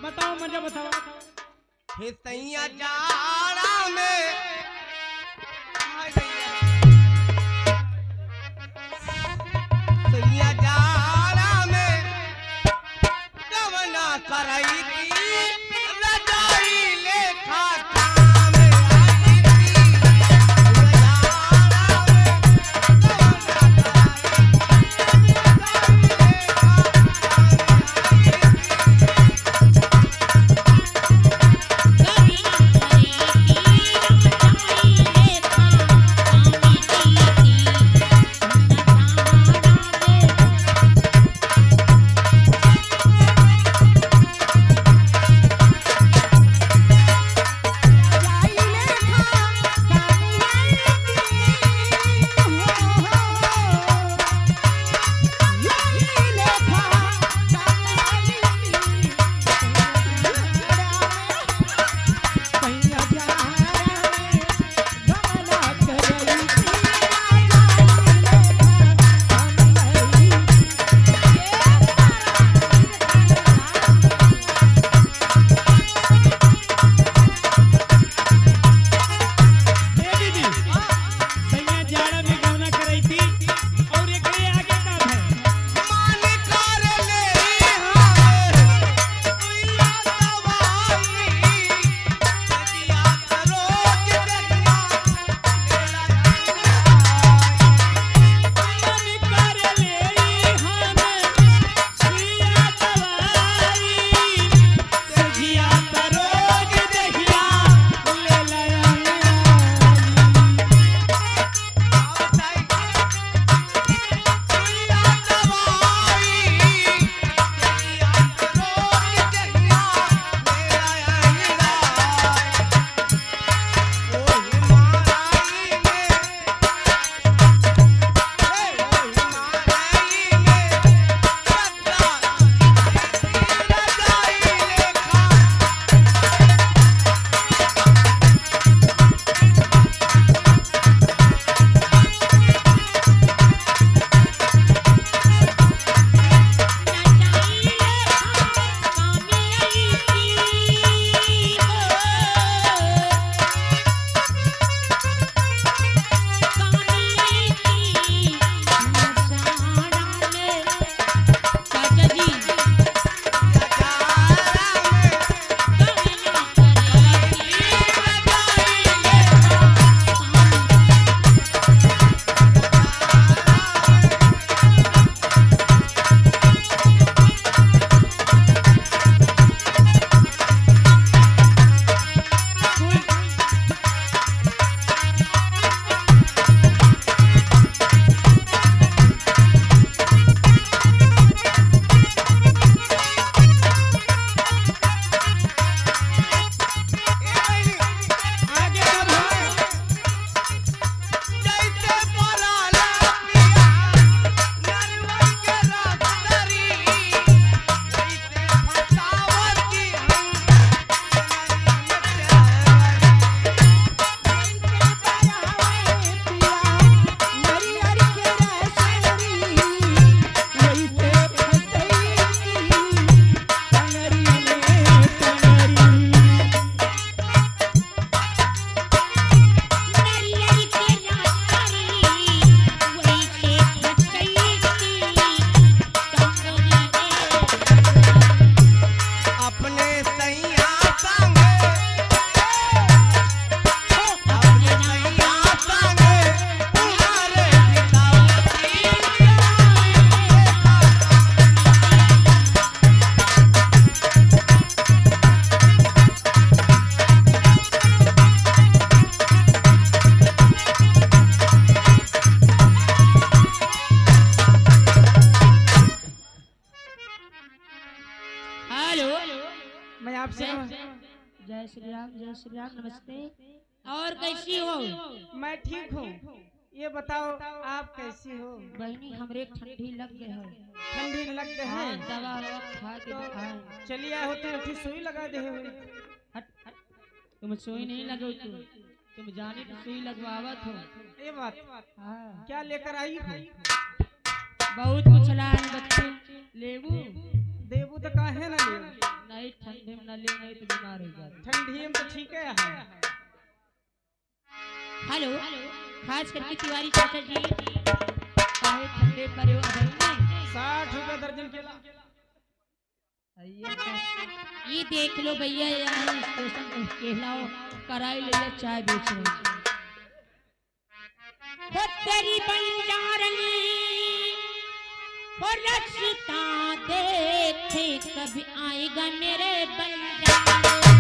बताओ मजा बताओ। हे सैया जाड़ा में सैया जाड़ा में कवना करई की रजाई लेखा काम आई थी। जाड़ा में कवना मैं आपसे जय श्री राम नमस्ते। और कैसी हो? मैं ठीक हूँ। ये बताओ आप कैसी हो? बहनी हमरे ठंडी लग गए है। ठंडी लग गए हैं? दवा खा के तो चलिए होते उठी सुई लगा दे। हट हट, तुम सुई नहीं लगो, तुम जाने तो सुई लगवावत हो। ये बात हाँ। क्या लेकर आई हो? बहुत कुछ लाए बच्चे, लेबू देबू तो काहे ना ले? नहीं ठंडे ना ले नहीं तो बीमार हो जाते। ठंडी में तो ठीक है। हेलो, खास करके तिवारी चाचा जी काहे ठंडे परे हो अदर में 60 रुपए दर्जन केला। ये देख लो भैया, यहाँ स्टेशन केला कराई ले चाय बेच रहे हैं। वो तेरी बंजारनी वो रस्ता देखे कभी आएगा मेरे बंजारे।